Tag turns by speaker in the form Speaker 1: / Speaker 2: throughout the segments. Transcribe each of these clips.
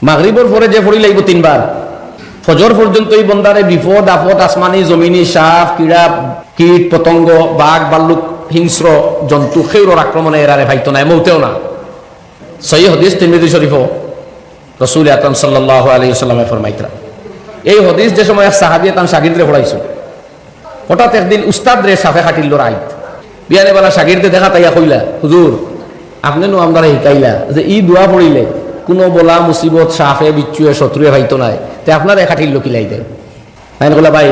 Speaker 1: মাগরিবর পরে যে পড়ি লাগব তিনবার, ফজর পর্যন্ত এই বন্দারে বিপদ আপদ আসমানি জমিনি সাপ কিড়া কীট পতঙ্গ বাঘ ভাল্লুক হিংস্র জন্তু খেউর আক্রমণে এরারে ভাইতো নাই, মৌতেও না। সহি হদিস তিরমিজি শরীফ রসুল আকরাম সাল্লাল্লাহু আলাইহি ওয়াসাল্লামে ফরমাইতরা। এই হদিস যে সময় সাহাবিয়ে তান শাগিরদরে পড়াইছো, হঠাৎ একদিন উস্তাদ রে সাফে খাটিল রাইত বিয়ানে বেলা শাগিরদে দেখা তাইয়া কইলা, হুজুর আপনি নো আমরা শিকাইলা যে ই দোয়া পড়িলে কোনো বলা মুসিবত সাফে বিচ্ছুয়ে শত্রুয়ে হয়তো নাই, তে আপনার খাটিল কিলাই দেয়। তাই বলা ভাই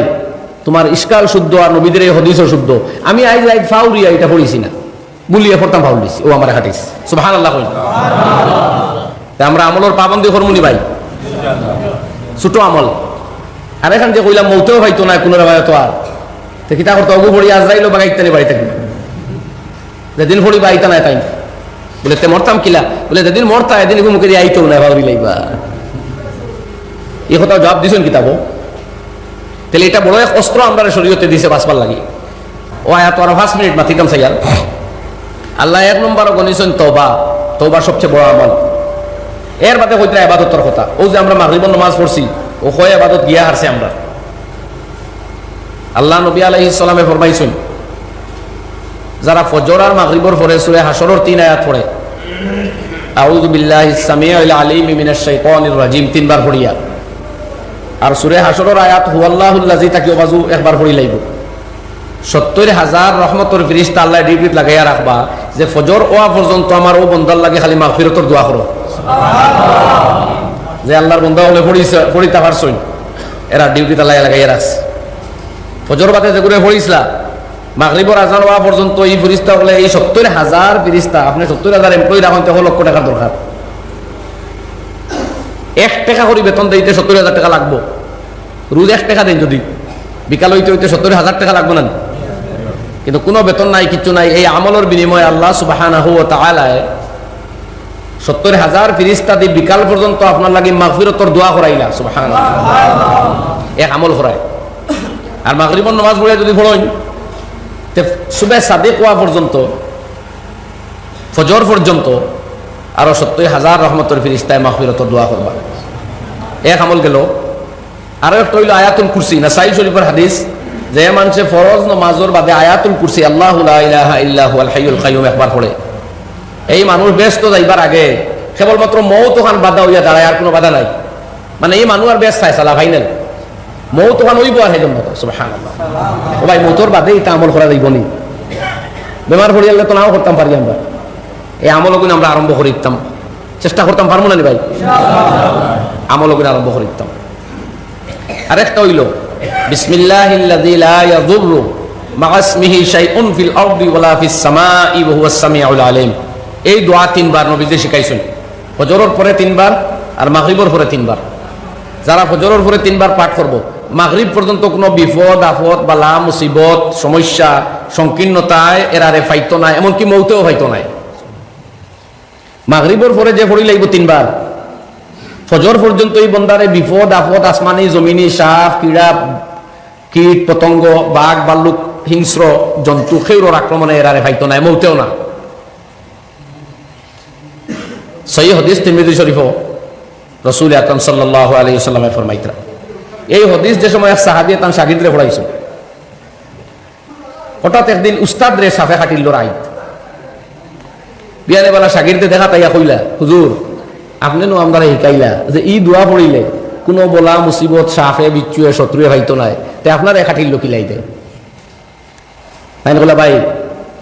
Speaker 1: তোমার ইস্কাল শুদ্ধ আর নবীদের এই হদিসও শুদ্ধ, আমি আই লাইক ফাউরিয়া এটা পড়িছি না, বুলিয়ে পড়তাম ফাউল দিছি, ও আমার খাটিস সুবহানাল্লাহ কই। আমরা আমলের পাবন্দি করমুনি ভাই, ছোট আমল। আর এখান যে কইলাম মৌতেও হয়তো না কোনো তো আর কিতা করতো অগু পড়ি আজরাইলো বাগাইতে বাড়ি থাকি যেদিন পড়ি বা আইতা নাই তাই বলে তে মরতাম কিলা, বলে যেদিন মরতা এদিন মুখে দিয়ে আইতেও না ভাবি লাইবা। এই কথা জবাব দিছেন কিতাবো, তাহলে এটা বড় এক অস্ত্র আমরা শরীয়তে দিছে বাঁচবার লাগি। ও আয়াত আর 5 মিনিট মাতিতাম সাইয়ার। আল্লাহ 1 নম্বর গনিছেন তওবা, তওবা সবচেয়ে বড় আমল। এর বাদে কইতরা ইবাদতের কথা, ও যে আমরা মাগরিবের নামাজ পড়ছি ও কয় ইবাদত গিয়া হারছে আমরা। আল্লাহ নবী আলাইহিস সালামে ফরমাইছেন যারা ফজর আর মাগরিবর পরে সূরা হাশরের 3 আয়াত পড়ে, আউযু বিল্লাহিস সামিউল আলিম মিনাশ শাইতানির রাজিম 3 বার পড়িয়া, আর সূরা হাশরের আয়াত হুয়াল্লাহুল্লাযী তাকিও বাজু একবার পড়ি লাইব, 70,000 রহমতের ফেরেশতা আল্লাহ ডিউটিত লাগাইয়া রাখবা যে ফজর ওয়া পর্যন্ত আমার ও বান্দার লাগে খালি মাগফিরাতের দোয়া করো। সুবহানাল্লাহ। যে আল্লাহর বান্দা হলে পড়িতে পারছই, এরা ডিউটিতে লাগাইয়া রাখছে। ফজর বাদে যে করে পড়িসলা মাগরিবর আজান হওয়া পর্যন্ত এই ফেরেশতা বলে এই 70,000 ফেরেশতা, আপনি 70,000 এমপ্লয়ি রাখেন তো লক্ষ টাকার দরকার। 1 টাকা করে বেতন দিতে 70,000 টাকা লাগবো, রোজ 1 টাকা দেন যদি বিকাল হইতে হইতে 70,000 টাকা লাগবে না, কিন্তু কোনো বেতন নাই কিচ্ছু নাই। এই আমলের বিনিময়ে আল্লাহ সুবহানাহু ওয়া তাআলা 70,000 ফেরেশতা দিয়ে বিকাল পর্যন্ত আপনার লাগি মাগফিরাতের দোয়া করাইলা। সুবহানাল্লাহ, এক আমল করায়। আর মাগরিবের নামাজ পড়ে যদি পড়েন সুবহ সাদিক হওয়া পর্যন্ত ফজর পর্যন্ত আরো 70,000 রহমতের ফেরেশতায় মাগফিরাতের দোয়া করবা, এক আমল গেল। আরো একটা হইল আয়াতুল কুরসি, নাসাই শরীফের হাদিস, যে মানুষে ফরজ নামাজের বাদে আয়াতুল কুরসি আল্লাহু লা ইলাহা ইল্লা হুয়াল হাইয়ুল কাইয়ুম একবার পড়ে, এই মানুষ ব্যস্ত যাইবার আগে কেবলমাত্র মৌত ওখান বাধা হইয়া দাঁড়ায়, আর কোনো বাধা নাই। মানে এই মানুষ আর ব্যস্ত চালা ফাইনাল মৌত ওখান হইব আর হেজন মতো। সুবহানাল্লাহ। ও ভাই মৌতর বাদে এটা আমল করা যাইব নি? বেমার পড়িয়ালে তো নাও করতাম পারি আমরা, এই আমলগুলো আমরা আরম্ভ করে দিতাম, চেষ্টা করতাম, পারবো না ভাই? আমলগুলো আরম্ভ করে দিতাম। আরেকটা হইল বিসমিল্লাহিল্লাযী লা ইয়াযুররু মা ইসমিহি শাইউন ফিল আরদি ওয়ালা ফিস সামাই ওয়া হুয়াস সামিউল আলিম। এই দোয়া 3 বার নবীজি শিখাইছেন, ফজরের পরে 3 বার আর মাগরিবের পরে 3 বার। যারা ফজরের পরে 3 বার পাঠ করব, মাগরিব পর্যন্ত কোনো বিপদ আপদ বালা মুসিবত সমস্যা সংকীর্ণতায় এরারে ফাইতো না, এমনকি মৌতেও হয়তো নাই। মাগরিবের পরে যে পড়ি লাগব 3 বার, ফজর পর্যন্ত এই বন্দারে বিপদ আপদ আসমানি জমিনি সাপ কিড়া কীট পতঙ্গ বাঘ ভাল্লুক হিংস্র জন্তু খেউর আক্রমণে এরারে ফাইতো নাই, মৌতেও না। সহি হদিস তিরমিজি শরীফ রসুল আকরাম সাল্লাল্লাহু আলাইহি ওয়াসাল্লামে ফরমাইতরা। এই হদিস যে সময় সাহাবিয়ে তান শাগিরদরে পড়াইছো, হঠাৎ একদিন উস্তাদ রে সাফে খাটিল রাইত বিয়ানে বেলা শাগিরদে দেখা তাইয়া কইলা, হুজুর আপনি নো আমরা শিকাইলা যে ই দোয়া পড়িলে কোনো বলা মুসিবত সাফে বিচ্ছুয়ে শত্রুয়ে হয়তো নাই, তে আপনার খাটিল কিলাই দেয়। তাই বলা ভাই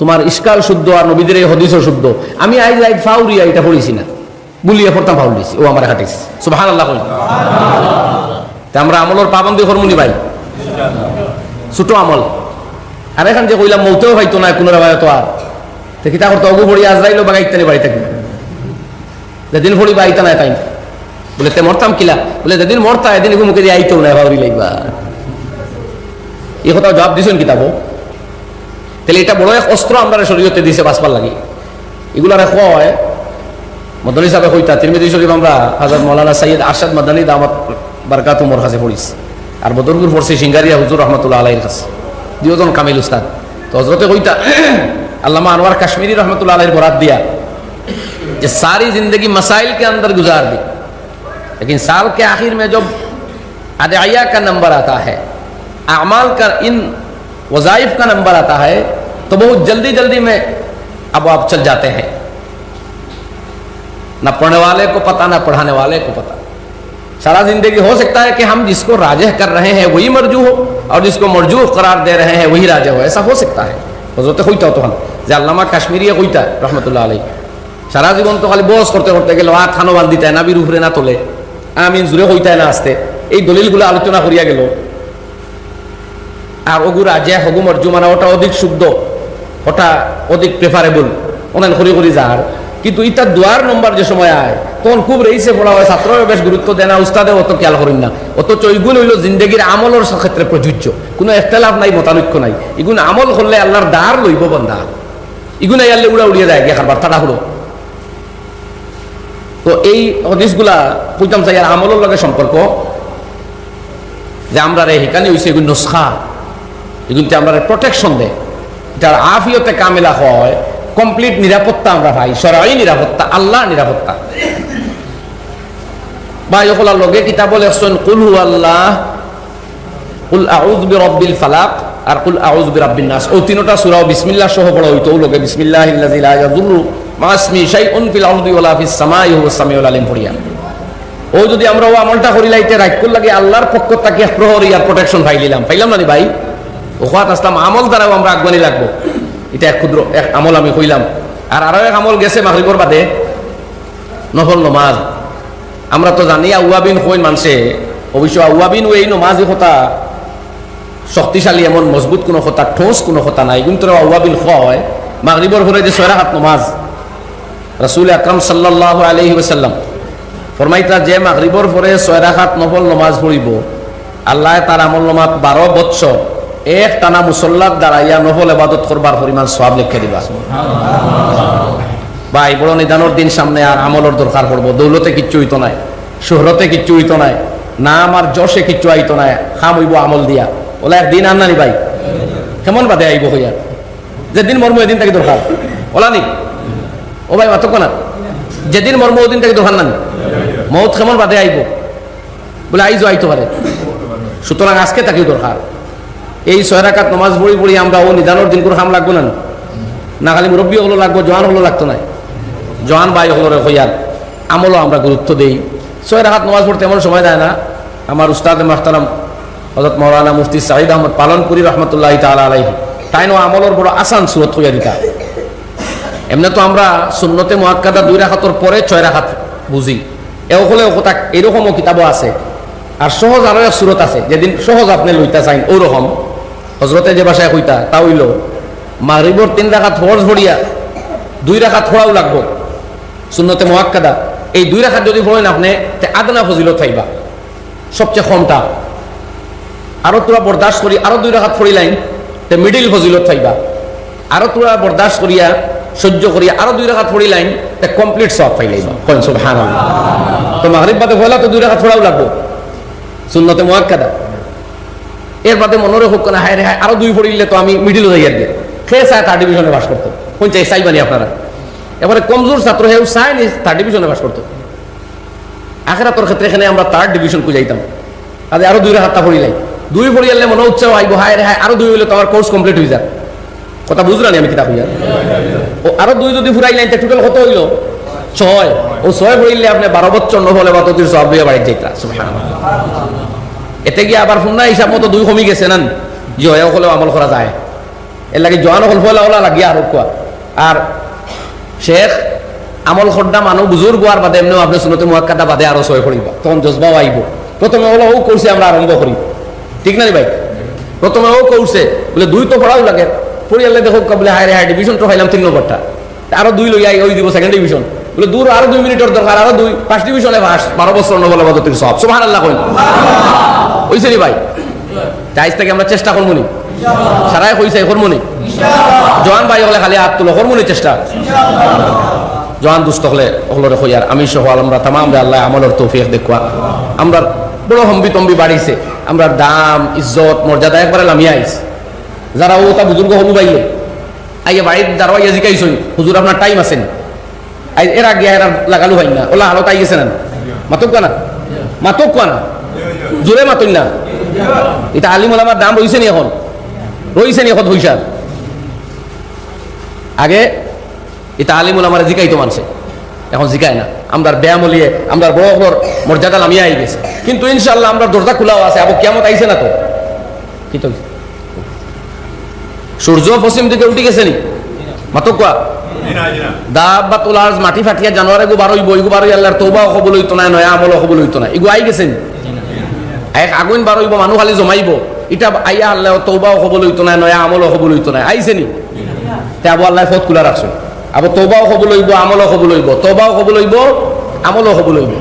Speaker 1: তোমার ইস্কাল শুদ্ধ আর নবীদের এই হদিসও শুদ্ধ, আমি আই লাইক ফাউরিয়া এটা পড়িছি না, বুলিয়ে পড়তাম ফাউল দিছি, ও আমার খাটিস সুবহানাল্লাহ কই। তা আমরা আমলের পাবন্দি করমুনি ভাই, ছোট আমল। আর এখান যে কইলাম মৌতেও হয়তো না কোনো তো আর কিতা করতো অগু পড়ি আজরাইলো বাগাইতে বাড়ি থাকি যেদিন পড়ি বা আইতা নাই তাই বলে তে মরতাম কিলা, বলে যেদিন মরতা এদিন মুখে দিয়ে আইতেও নাই ভাবি লাইবা। এই কথা জবাব দিছেন কিতাবো, তাহলে এটা বড় এক অস্ত্র আমরা শরীয়তে দিছে বাঁচবার লাগি। এগুলার কয় মদনী সাহেব কইতা তিরমিজি শরীফ আমরা হযরত মাওলানা সৈয়দ আরশাদ মাদানী দামাত বারকাতুহুর কাছে পড়িস, আর বদরপুর পড়ছি সিঙ্গারিয়া হুজুর রহমতুল্লাহ আলাইহির কাছে, দুজন কামিল উস্তাদ। তো হযরতে কইতা আল্লামা আনোয়ার কাশ্মীরি रहमतुल्लाह अलैहि बरात दिया कि सारी जिंदगी मसाइल के अंदर गुजार दी, लेकिन साल के आखिर में जब अदइया का नंबर आता है, अमाल का इन वज़ाइफ का नंबर आता है, तो बहुत जल्दी जल्दी में अब आप चल जाते हैं। ना पढ़ने वाले को पता, ना पढ़ाने वाले को पता। सारा जिंदगी हो सकता है कि हम जिसको राजह कर रहे हैं वही मरजू हो, और जिसको मरजू करार दे रहे हैं वही राजह हो, ऐसा हो सकता है। हजरत होता तो हम যে আল্লামা কাশ্মীরি কইতা রহমতুল্লাহ আলাই সারা জীবন তো খালি বস করতে করতে গেল, আর থানো বাল দিতে না, বির উপরে না তোলে, আমিন জুড়ে হইতায় না আসতে, এই দলিলগুলো আলোচনা করিয়া গেল। আর ওগু রাজা হগু মরজু মানে ওটা অধিক শুদ্ধ, ওটা অধিক প্রেফারেবল, অনেক করি করি যার। কিন্তু ইটা দুয়ার নম্বর যে সময় আয় তখন খুব রেইসে পড়া হয়, ছাত্ররা বেশ গুরুত্ব দেয় না, উস্তাদে অত খেয়াল করেন না। অথচ এইগুণ হইল জিন্দগির আমলের ক্ষেত্রে প্রযোজ্য, কোনো এখতলাফ নাই, মতানৈক্য নাই। এগুণ আমল করলে আল্লাহর দ্বার লইব বন্ধা, এগুণ আল্লাহ উড়া উড়িয়ে যায় গিয়ে খাবার তাড়া হলো। তো এই হদিসগুলা কইতাম চাই আর আমলের লগে সম্পর্ক, যে আমরা রে এখানে হইছে এগুলো নুসখা, এগুলোতে আমরা প্রোটেকশন দেয়, এটার আফিয়তে কামেলা হয়, কমপ্লিট নিরাপত্তা আমরা পাই, শরঈ নিরাপত্তা, আল্লাহ নিরাপত্তা। বা ইকলার লগে কিতাব লেখছেন কুল হু আল্লাহ, কুল আউযু বিরাব্বিল ফালাক আর কুল আউযু বিরাব্বিন নাস। ও তিনটা সূরা বিসমিল্লাহ সহ পড়া হইতো, ও লগে বিসমিল্লাহিল্লাযী লা ইয়াযুররু মা ইসমি শাইউন ফিল আরদি ওয়ালা ফিস সামাই হুয়াস সামিউল আলিম পড়িয়া। ও যদি আমরা ও আমলটা করি লাইতে রাখকুল লাগে আল্লাহর পক্ষ থেকে প্রহরী আর প্রোটেকশন পাইলাম না নি ভাই? ওখাত আসলাম আমল দ্বারাও আমরা আগুয়ানি লাগবো। এটা এক ক্ষুদ্র এক আমল আমি কইলাম। আর আরো এক আমল গেছে মাগরিবর বাদে নফল নমাজ। আমরা তো জানি আউয়াবিন কইন মানুষে, অবশ্য আউয়াবিন এই নমাজই কথা শক্তিশালী, এমন মজবুত কোনো কথা, ঠোস কোনো কথা নাই, কিন্তু আউয়াবিন হয় মাগরিবর পরে যে 6 রাকাত নমাজ। রাসূল আকরাম সাল্লাল্লাহু আলাইহি ওয়াসাল্লাম ফরমাইতা যে মাগরিবর পরে 6 রাকাত নফল নমাজ পড়িব, আল্লাহ তার আমল নামাত 12 বছর এক টানা মুসল্লাত দাঁড়াইয়া নফল ইবাদত করবার পরিমাণ সওয়াব লিখে দিবা। ভাই বড় নিদানোর দিন সামনে, আর আমলের দরকার পড়বো। দৌলতে কিচ্ছু হইতো নাই, শহরতে কিচ্ছু হইতো নাই, না আমার যশে কিচ্ছু আইতো নাই, খাম হইব আমল দিয়া। ওলা একদিন আর নানি ভাই কেমন বাদে আইব হইয়া, যেদিন মর্ম এদিন তাকে দরকার ওলা নি। ও ভাই মাতক না, যেদিন মর্ম ওদিন তাকে দরকার নানি, মৌত কেমন বাদে আইব বলে আইজো আইতো পারে। সুতরাং আজকে তাকে দরকার। এই 6 রাকাত নমাজ পড়ি পড়ি আমরা ও নিদানোর দিন করে খাম লাগবো না, না খালি মুরব্বী হলো লাগবো, জোয়ান হলো লাগতো না। জোয়ান ভাই হলো হইয়ার আমলও আমরা গুরুত্ব দেই। 6 রাকাত নমাজ পড়তে এমন সময় দেয় না। আমার উস্তাদ মাহতারাম হযরত মাওলানা মুফতি সাঈদ আহমদ পালনপুরি রহমতুল্লাহি তাআলা আলাইহি তাইনো আমলের বড় আসান সুরত হইয়া দিতা। এমনি তো আমরা সুন্নতে মুআক্কাদা 2 রাকাতের পরে 6 রাকাত বুঝি, এও হলে কথা এরকমও কিতাবও আছে। আর সহজ আরো এক সুরত আছে, যেদিন সহজ আপনি লইতা চাইন ওরকম হজরতে যে বাসায় কইতা তা হইল মাগরিবর 3 রাকাত ফরজ পড়িয়া 2 রাকাত পড়াও লাগবো সুন্নতে মুআক্কাদা। এই 2 রাকাত যদি পড়েন আপনি তে আদনা ফজিলত পাইবা, সবচেয়ে কমটা। আরো তোরা বরদাস্ত করি আরো 2 রাকাত পড়িলাইন তে মিডিল ফজিলত পাইবা। আরো তোরা বরদাস্ত করিয়া সহ্য করিয়া আরো 2 রাকাত পড়িলাইন তে কমপ্লিট সওয়াব পাইলাইবা। কোন সুবহানাল্লাহ। তো মাগরিব বাদে পড়লা তো 2 রাকাত পড়াও লাগবো সুন্নতে মুআক্কাদা। এর বাদে মনে রেখো না, হায় রে হায় আরো 2 পড়িলে তো আমি মিডিল হয়ে যাই দিয়ে খেয়ে চায় 3rd ডিভিশনে পাস করতো। কোন চাই চাইবানি আপনারা? এবারে কমজোর ছাত্র হেউ চায়নি 3rd ডিভিশনে পাস করতো। আখিরাতের ক্ষেত্রে এখানে আমরা 3rd ডিভিশন কু যাইতাম। আজ আরো 2 রাকাত পড়িলাই, 2 পড়িয়ালে মনে উৎসাহ আইব, হায় রে হায় আরো 2 হইলে তো আমার কোর্স কমপ্লিট হয়ে যায়। কথা বুঝলানি আমি কিতাব হইয়া। ও আরো 2 যদি ফুরাইলেন তে টোটাল কত হইল? 6। ও 6 পড়িলে আপনি 12 বছর নফল ইবাদতের সওয়াব লইয়া বাড়ি যাইতা। সুবহানাল্লাহ। এতে গিয়ে আবার ফুন্না হিসাব মতো 2 কমি গেছে না, যে হয় হলেও আমল করা যায়। এর লাগে জোয়ান হল ফলা ওলা লাগিয়া আর কোয়া। আর শেখ আমল খড্ডা মানুষ বুজুর্গ আর বাদে এমনিও আপনি সুন্নতে মুআক্কাদা বাদে আরো 6 পড়িবা, তখন জজবাও আইব। প্রথমে হলো ও করছে আমরা আরম্ভ করি, ঠিক না রে ভাই? প্রথমে ও করছে বলে 2 তো পড়াও লাগে, পড়িয়ালে দেখো বলে হায় রে হায় ডিভিশন তো পাইলাম 3 নম্বরটা, আরো 2 লইয়া ওই দিব 2nd ডিভিশন। বলে দূর আরো 2 মিনিটের দরকার, আরো 2 5 ডিভিশনে পাস, 12 বছর নফল ইবাদতের সওয়াব। সুবহানাল্লাহ কইন হইছে রে ভাই। তাই থেকে আমরা চেষ্টা করব নি, সারাই কইছে করব নি ইনশাআল্লাহ। জওয়ান ভাই হলে খালি হাত তুলো, করব নি চেষ্টা ইনশাআল্লাহ। জওয়ান দুস্থ হলে ওগুলোরে কইয়ার আমি সহ আমরা तमाम রে আল্লাহ আমলের তৌফিক দেখবা। আমরা বড় হম্বি বাড়িছে, আমরা দাম ইজ্জত মর্যাদা একবারে লামিয়া আইছে। যারা ও তা বুজুর্গ হলু ভাইয়ে আইয়া বাড়ির দারওয়াইয়া জিকাইছই হুজুর আপনার টাইম আছেন, এর আগে এরা লাগালু হয় না ওলা হালত আইগেছে না মাতক না মাতক কোয়া না জোরে মাতই না এটা আলিম ওলামার দাম রইছে নি এখন পয়সার আগে এটা আলিম ওলামার জিকাইতো মানছে এখন জিকায় না আমরা ব্যায়াম হলিয়ে আমরা বড় বড় মর্যাদা নামিয়ে আই গেছে কিন্তু ইনশাল্লাহ আমরা দরজা খোলাও আছে আবার কেমন আইছে না তো কি তো সূর্য পশ্চিম দিকে উঠে গেছে নি মাতকুয়া দাবা তোলার মাটি ফাটিয়া জানুয়ারি গো বারোই বইগো বারোই আল্লাহর তওবাও কবুল হইতো না নয়া আমলও কবুল হইতো না এগো আই গেছে নি এক আগুন বারোইব মানুষ খালি জমাইব এটা আইয়া আল্লাহ তওবাও কবুল হইতো না নয়া আমলও কবুল হইতো না আইছে নি তে আবু আল্লাহ ফত খোলা রাখছে আবার তওবাও কবুল হইব আমলও কবুল হইব তওবাও কবুল হইব আমলও কবুল হইব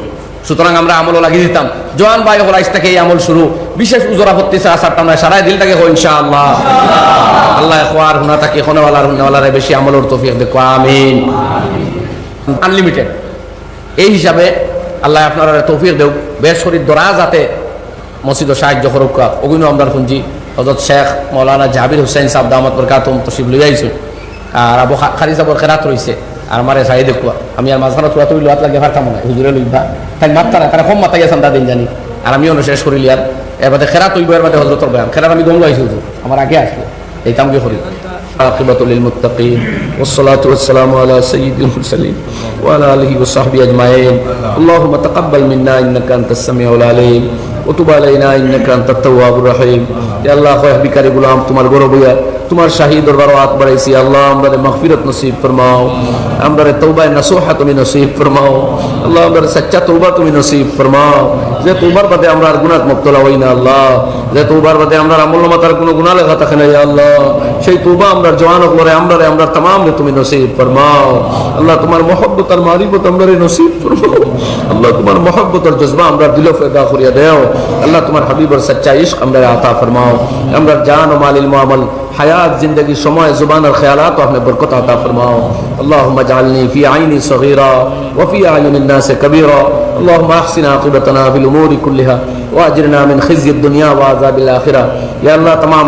Speaker 1: সুতরাং আমরা আমলও লাগিয়ে দিতাম জওয়ান ভাই হল আজ থেকে এই আমল শুরু বিশেষ উজরা হতেছে আসারটা আমরা সারাই দিলটাকে হো ইনশাআল্লাহ আল্লাহ খোয়ার হুনা তাকে হুনাওয়ালারে বেশি আমলের তৌফিক দেখো আমিন আনলিমিটেড এই হিসাবে আল্লাহ আপনারা তৌফিক দেও বেশ শরীর দরা যাতে মসজিদ সাহায্য করুক অগুন আমদার পুঞ্জি হযরত শেখ মৌলানা জাবির হুসাইন সাহেব দামাত বরকাতুম তশরিফ লই আইছো আর আবু খারি সাহেবের খেরাত রইছে আর আমারে চাই দেখুয়া আমি আর মাঝখানে থোড়া তুই লোয়াত লাগে পারতাম না হুজুরে লইবা তাই মাত্তা না তারা কম মাত্তা গেছেন দিন জানি আর আমিও শেষ করিলি আর এর বাদে খেরাত হইব এর বাদে হজরতর বয়ান খেরাত আমি গম লাইছি হুজুর আমার আগে আসলো এই তামকে করি عاقبة للمتقين والصلاة والسلام على سيد المرسلين وعلى آله وصحبه أجمعين اللهم تقبل منا إنك أنت السميع العليم وتب علينا إنك أنت التواب الرحيم يا الله خواه বিকারি গোলাম তোমার গৌরবইয়া তোমার শাহী দরবার হাত বাড়াইছি আল্লাহ আমরারে মাগফিরাত নসিব ফরমাও আমরারে তওবায়ে নসুহা তুমি নসিব ফরমাও আল্লাহ আমরারে সচ্চা তওবা তুমি নসিব ফরমাও যে তওবার বাদে আমরা আর গুনাহ মুক্তলা হই না আল্লাহ যে তওবার বাদে আমরা আমল নামাতার কোনো গুনাহ লেখা থাকে না ইয়া আল্লাহ সেই তওবা আমরা জওয়ান করে আমরারে আমরা तमाम তুমি নসিব ফরমাও আল্লাহ তোমার মহব্বত আর মারিফত আমরারে নসিব ফরমাও আল্লাহ তোমার মহব্বত আর জজবা আমরা দিলে ফয়দা করিয়া দাও আল্লাহ তোমার হাবিবের সচ্চা ইশক আমরারে আতা ফরমাও আমরা জান ও মালিল মুআমাল حیات زندگی شمع زبان اور خیالات اپنے برکت عطا فرماؤ اللهم اجعلني في عيني صغيرا وفي اعين الناس كبيرا اللهم احسن عاقبتنا في الامور كلها واجرنا من خزي الدنيا وعذاب الاخره یا اللہ تمام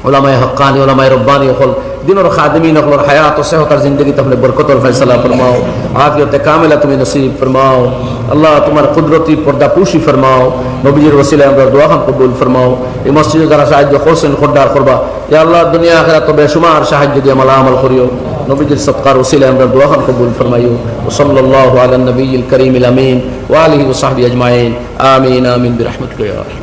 Speaker 1: علماء حقانی علماء ربانی خل دین اور خادمین اور حیات و صحت اور زندگی تو اپنے برکت اور فیصلہ فرماؤ عافیت کاملہ تمہیں نصیب فرماؤ اللہ تمہار قدرتی پردہ پوشی فرماؤ নবীর ওসিলায় আমরা দোয়া খান কবুল ফরমাও এই মসজিদে যারা সাহায্য করছেন খোরদার করবা ইয়া আল্লাহ দুনিয়া আখিরাত তো বেশুমার সাহায্য দিয়ে মালা আমল করিও নবীর সদকার ওসিলায় আমরা দোয়া খান কবুল ফরমাইও সাল্লাল্লাহু আলা নবিয়িল কারীমিল আমিন ওয়া আলিহি ওয়া সাহবিহি আজমাইন আমিন আমিন বিরহমাতিকা ইয়া